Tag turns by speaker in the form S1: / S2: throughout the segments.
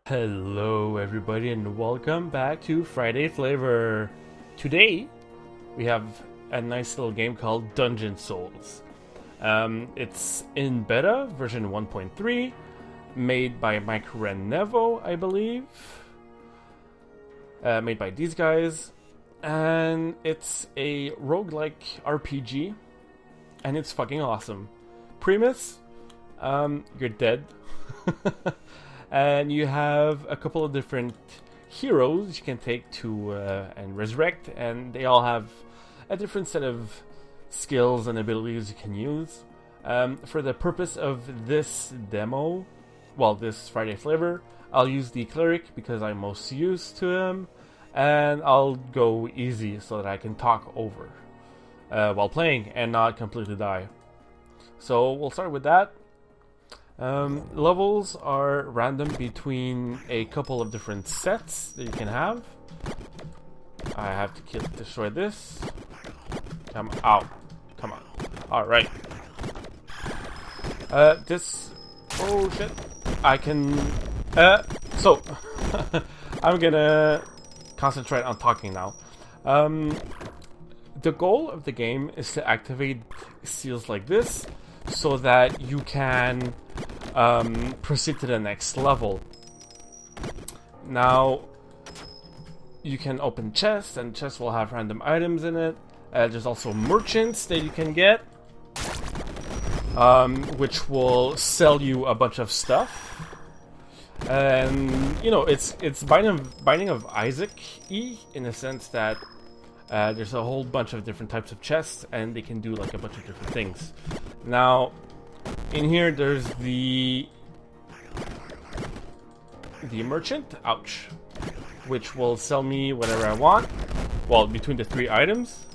S1: Hello everybody and welcome back to Friday Flavor. Today we have a nice little game called Dungeon Souls. It's in beta version 1.3, made by Mike Renevo, I believe. Made by these guys, and it's a roguelike RPG, and it's fucking awesome. Premise, you're dead. And you have a couple of different heroes you can take to and resurrect, and they all have a different set of skills and abilities you can use. For the purpose of this demo, well, this Friday Flavor, I'll use the cleric because I'm most used to him, and I'll go easy so that I can talk over while playing and not completely die. So we'll start with that. Levels are random between a couple of different sets that you can have. I have to destroy this. Come out. Come on. Alright. This... Oh shit. I can... So... I'm gonna concentrate on talking now. The goal of the game is to activate seals like this so that you can proceed to the next level. Now, you can open chests, and chests will have random items in it. There's also merchants that you can get, which will sell you a bunch of stuff. And you know, it's Binding of Isaac-y in the sense that there's a whole bunch of different types of chests, and they can do like a bunch of different things. Now, in here, there's the merchant, ouch, which will sell me whatever I want. Well, between the three items,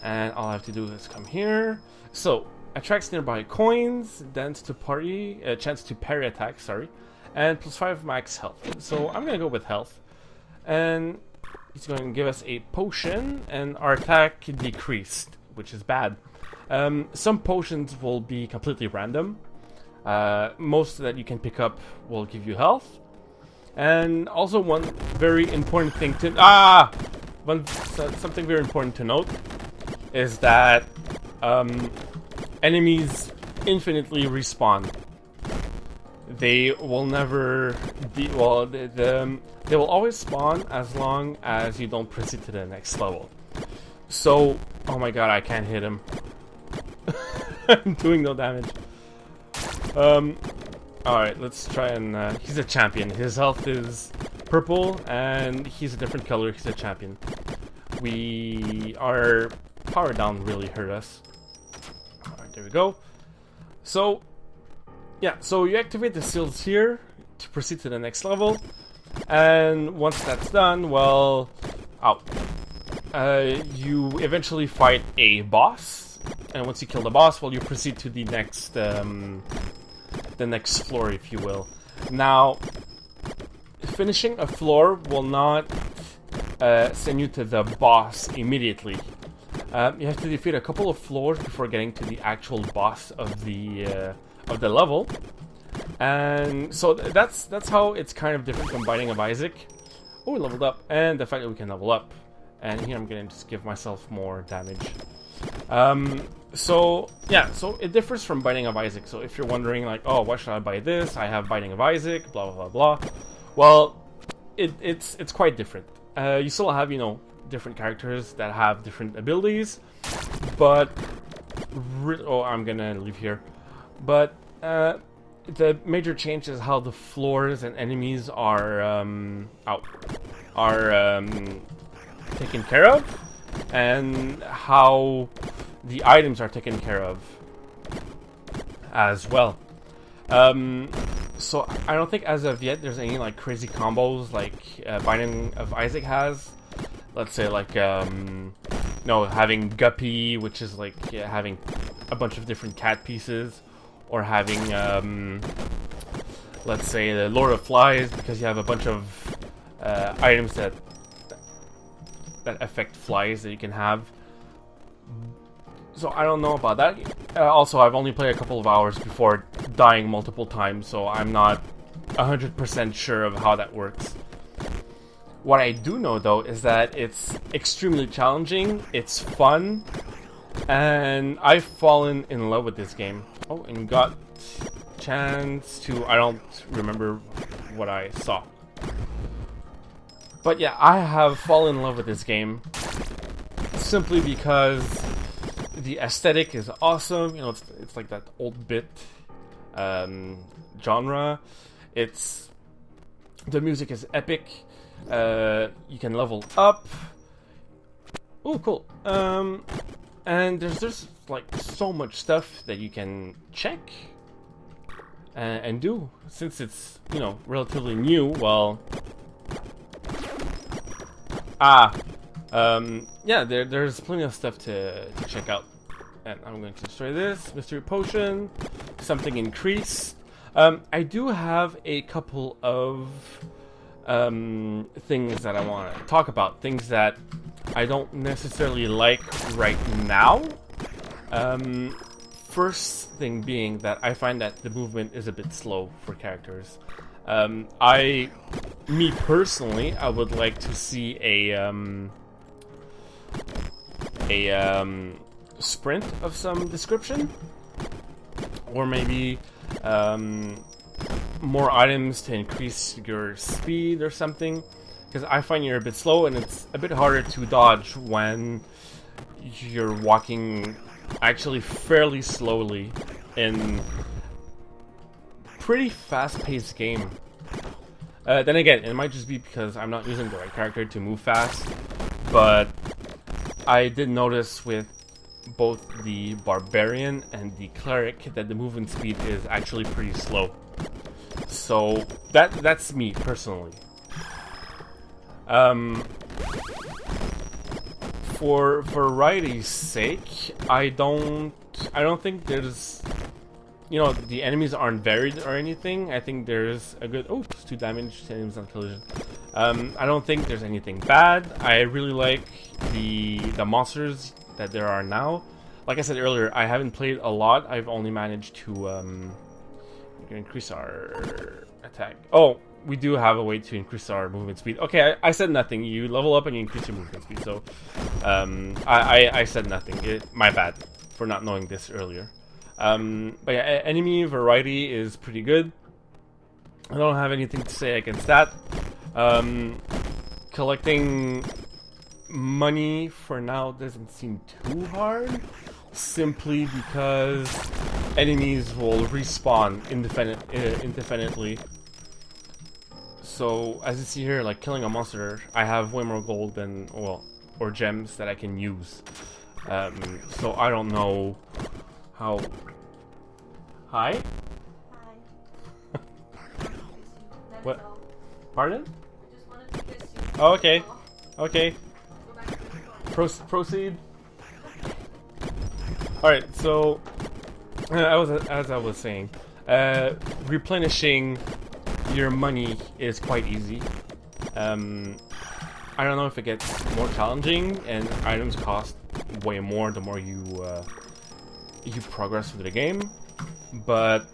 S1: and all I have to do is come here. So, attracts nearby coins, chance to parry attacks, and +5 max health. So I'm gonna go with health, and he's going to give us a potion, and our attack decreased, which is bad. Some potions will be completely random. Most that you can pick up will give you health. And also one very important thing to... something very important to note is that enemies infinitely respawn. They will never... they will always spawn as long as you don't proceed to the next level. So... Oh my god, I can't hit him. I'm doing no damage. Alright, let's try and... he's a champion. His health is purple, and he's a different color. He's a champion. Our power down really hurt us. Alright, there we go. So, yeah, so you activate the seals here to proceed to the next level. And once that's done, well... you eventually fight a boss. And once you kill the boss, well, you proceed to the next floor, if you will. Now, finishing a floor will not send you to the boss immediately. You have to defeat a couple of floors before getting to the actual boss of the level. And so that's how it's kind of different from Binding of Isaac. Oh, we leveled up, and the fact that we can level up. And here I'm gonna just give myself more damage. So it differs from Binding of Isaac. So if you're wondering, like, oh, why should I buy this? I have Binding of Isaac, blah blah blah blah. Well, it's quite different. You still have, you know, different characters that have different abilities, but I'm gonna leave here. But the major change is how the floors and enemies are taken care of, and how the items are taken care of as well. So I don't think as of yet there's any like crazy combos like Binding of Isaac has. Let's say like having Guppy, which is like having a bunch of different cat pieces, or having let's say the Lord of Flies, because you have a bunch of items that affect flies that you can have. So I don't know about that. Also, I've only played a couple of hours before dying multiple times, so I'm not 100% sure of how that works. What I do know though is that it's extremely challenging, it's fun, and I've fallen in love with this game. Oh, and got chance to, I don't remember what I saw. But yeah, I have fallen in love with this game simply because the aesthetic is awesome. You know, it's like that old bit genre. The music is epic. You can level up. Oh, cool. And there's just like so much stuff that you can check and do, since it's, you know, relatively new. Well, yeah, there's plenty of stuff to check out. And I'm going to destroy this mystery potion, something increased. I do have a couple of things that I want to talk about, things that I don't necessarily like right now. First thing being that I find that the movement is a bit slow for characters. Me personally, I would like to see a sprint of some description, or maybe more items to increase your speed or something, because I find you're a bit slow and it's a bit harder to dodge when you're walking actually fairly slowly in pretty fast-paced game. Then again, it might just be because I'm not using the right character to move fast, but I did notice with both the barbarian and the cleric that the movement speed is actually pretty slow. So that's me personally. For variety's sake, I don't think there's, you know, the enemies aren't varied or anything. I think there's a good, oh, it's 2 damage to enemies on collision. I don't think there's anything bad. I really like the monsters that there are now. Like I said earlier, I haven't played a lot. I've only managed to increase our attack. Oh, we do have a way to increase our movement speed. Okay, I said nothing. You level up and you increase your movement speed. So I said nothing. My bad for not knowing this earlier. But yeah, enemy variety is pretty good. I don't have anything to say against that. Collecting money for now doesn't seem too hard, simply because enemies will respawn indefinitely. So as you see here, like killing a monster, I have way more gold than, well, or gems that I can use. So I don't know how. Hi?
S2: Hi.
S1: What? Pardon?
S2: I just wanted to kiss you.
S1: Oh, okay. Okay.
S2: Go back to the store.
S1: Proceed. Alright, so as I was saying, replenishing your money is quite easy. I don't know if it gets more challenging, and items cost way more the more you progress through the game. But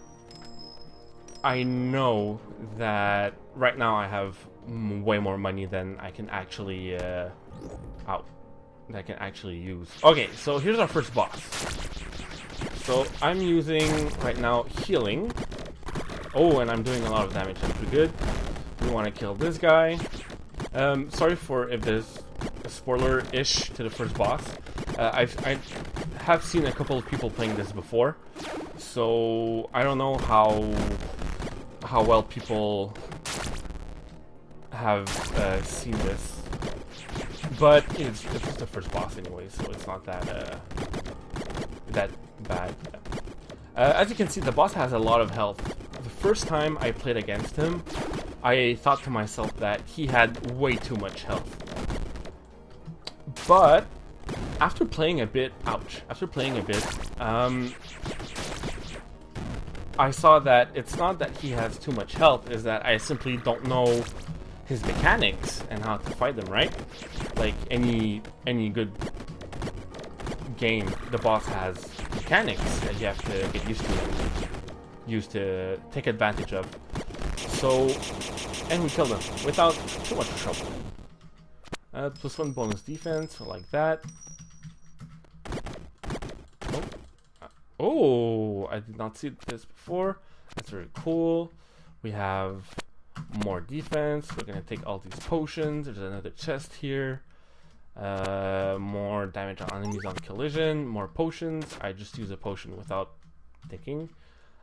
S1: I know that right now I have way more money than I can actually use. Okay, so here's our first boss. So I'm using right now healing. Oh, and I'm doing a lot of damage. That's pretty good. We want to kill this guy. Sorry for if there's a spoiler-ish to the first boss. I have seen a couple of people playing this before, so I don't know how well people have seen this, but it's just the first boss anyway, so it's not that bad. As you can see, the boss has a lot of health. The first time I played against him, I thought to myself that he had way too much health. But after playing a bit, I saw that it's not that he has too much health, is that I simply don't know his mechanics and how to fight them, right? Like any good game, the boss has mechanics that you have to get used to take advantage of. So, and we kill them without too much trouble. +1 bonus defense, like that. Oh, I did not see this before. That's very cool. We have more defense. We're gonna take all these potions. There's another chest here. More damage on enemies on collision. More potions. I just use a potion without thinking.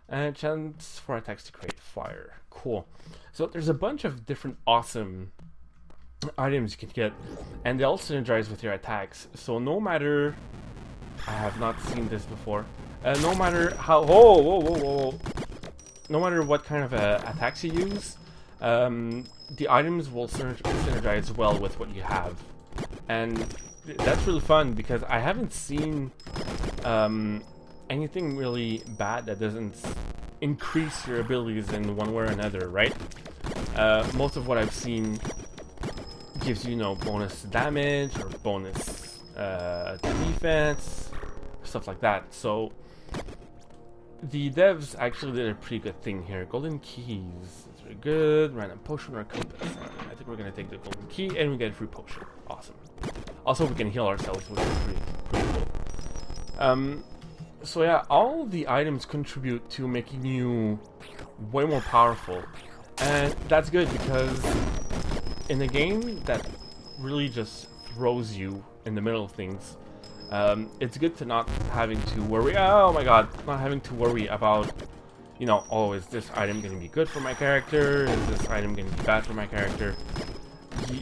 S1: And chance for attacks to create fire. Cool. So there's a bunch of different awesome items you can get, and they all synergize with your attacks. So no matter, I have not seen this before. No matter how, no matter what kind of attacks you use, the items will synergize well with what you have, and that's really fun because I haven't seen anything really bad that doesn't increase your abilities in one way or another, right? Most of what I've seen gives you, bonus damage or bonus defense, stuff like that. So the devs actually did a pretty good thing here. Golden keys, that's very good. Random potion or compass. I think we're gonna take the golden key and we get a free potion. Awesome. Also, we can heal ourselves, which is pretty cool. So yeah, all the items contribute to making you way more powerful, and that's good because in a game that really just throws you in the middle of things, it's good to not having to worry. Oh my god, not having to worry about, oh, is this item going to be good for my character? Is this item going to be bad for my character?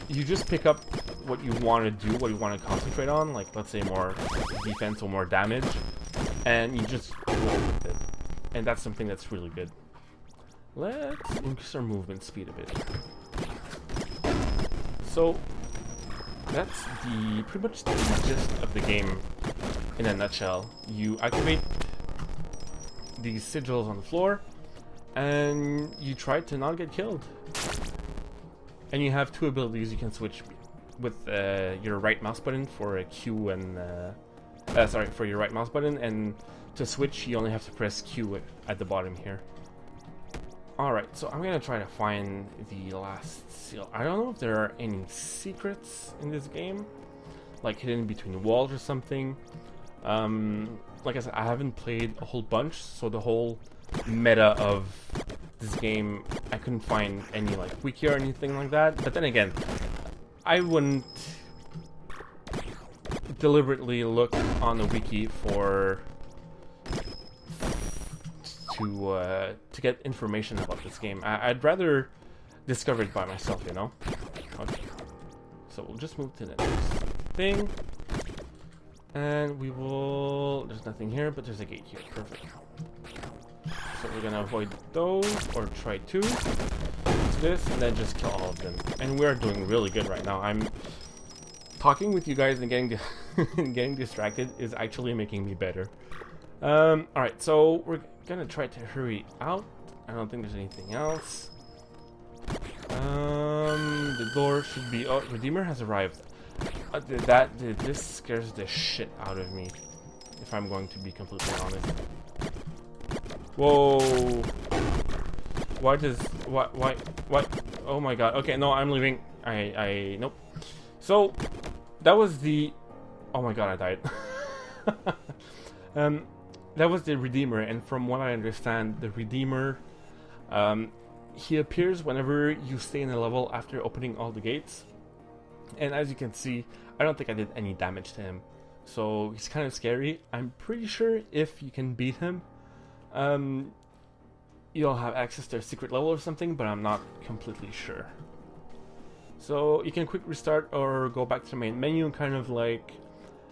S1: You just pick up what you want to do, what you want to concentrate on, like let's say more defense or more damage, and you just roll with it. And that's something that's really good. Let's increase our movement speed a bit. So that's pretty much the gist of the game in a nutshell. You activate these sigils on the floor, and you try to not get killed. And you have two abilities you can switch with your right mouse button for a Q and for your right mouse button, and to switch you only have to press Q at the bottom here. Alright, so I'm gonna try to find the last seal. I don't know if there are any secrets in this game, like hidden between walls or something. Like I said, I haven't played a whole bunch, so the whole meta of this game, I couldn't find any like wiki or anything like that. But then again, I wouldn't deliberately look on the wiki to get information about this game. I'd rather discover it by myself, Okay. So we'll just move to the next thing. And we will... There's nothing here, but there's a gate here. Perfect. So we're gonna avoid those, or try to. Use this, and then just kill all of them. And we're doing really good right now. I'm... Talking with you guys and getting distracted is actually making me better. Alright, so we're gonna try to hurry out. I don't think there's anything else. The door should be... Oh, Redeemer has arrived. This scares the shit out of me, if I'm going to be completely honest. Whoa. Why? Oh my god. Okay, no, I'm leaving. Nope. So, that was the... Oh my god, I died. That was the Redeemer, and from what I understand, the Redeemer, he appears whenever you stay in a level after opening all the gates. And as you can see, I don't think I did any damage to him. So he's kind of scary. I'm pretty sure if you can beat him, you'll have access to a secret level or something, but I'm not completely sure. So you can quick restart or go back to the main menu, kind of like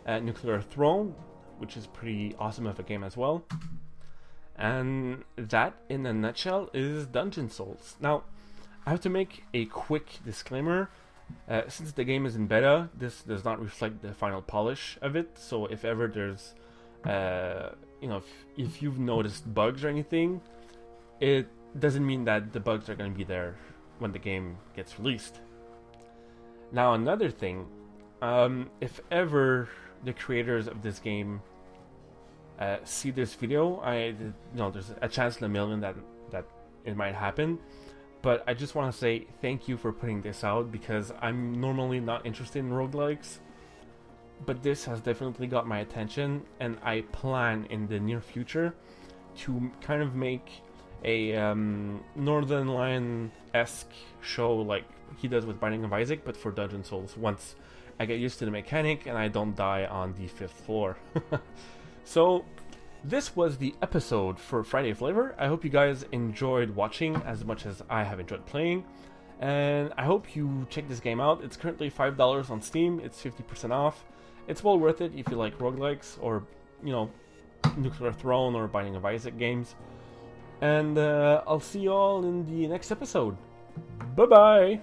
S1: Nuclear Throne, which is pretty awesome of a game as well. And that, in a nutshell, is Dungeon Souls. Now, I have to make a quick disclaimer. Since the game is in beta, this does not reflect the final polish of it. So if ever there's, if you've noticed bugs or anything, it doesn't mean that the bugs are going to be there when the game gets released. Now, another thing, if ever the creators of this game see this video, there's a chance in a million that it might happen. But I just want to say thank you for putting this out, because I'm normally not interested in roguelikes. But this has definitely got my attention, and I plan in the near future to kind of make a Northern Lion-esque show like he does with Binding of Isaac, but for Dungeon Souls, once I get used to the mechanic and I don't die on the 5th floor. So, this was the episode for Friday Flavor. I hope you guys enjoyed watching as much as I have enjoyed playing. And I hope you check this game out. It's currently $5 on Steam. It's 50% off. It's well worth it if you like roguelikes or, you know, Nuclear Throne or Binding of Isaac games. And I'll see you all in the next episode. Bye-bye!